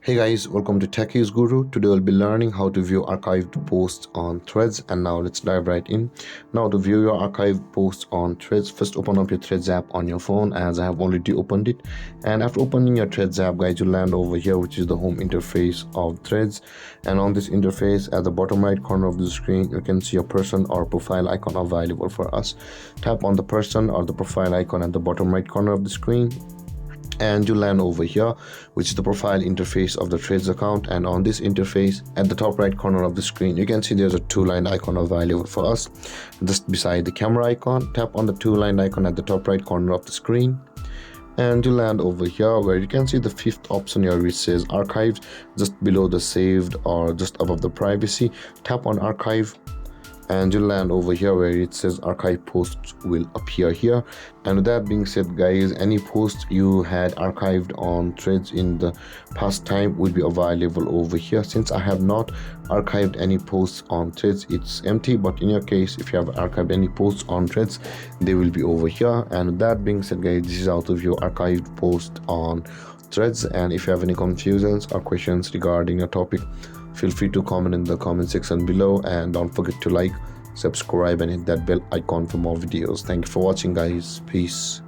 Hey guys, welcome to Techies Guru. Today we'll be learning how to view archived posts on Threads, and now let's dive right in. Now to view your archived posts on Threads, first open up your Threads app on your phone, as I have already opened it. And after opening your Threads app, guys, you'll land over here, which is the home interface of Threads. And on this interface, at the bottom right corner of the screen, you can see a person or profile icon available for us. Tap on the person or the profile icon at the bottom right corner of the screen, and you land over here, which is the profile interface of the Threads account. And on this interface, at the top right corner of the screen, you can see there's a two-line icon available for us just beside the camera icon. Tap on the two-line icon at the top right corner of the screen, and you land over here where you can see the fifth option here, which says archived, just below the saved or just above the privacy. Tap on archive, and you'll land over here where it says archive posts will appear here. And with that being said, guys, any post you had archived on Threads in the past time will be available over here. Since I have not archived any posts on Threads, it's empty, but in your case, if you have archived any posts on Threads, they will be over here. And with that being said, guys, this is how to view archived post on Threads. And if you have any confusions or questions regarding your topic, feel free to comment in the comment section below, and don't forget to like, subscribe, and hit that bell icon for more videos. Thank you for watching, guys. Peace.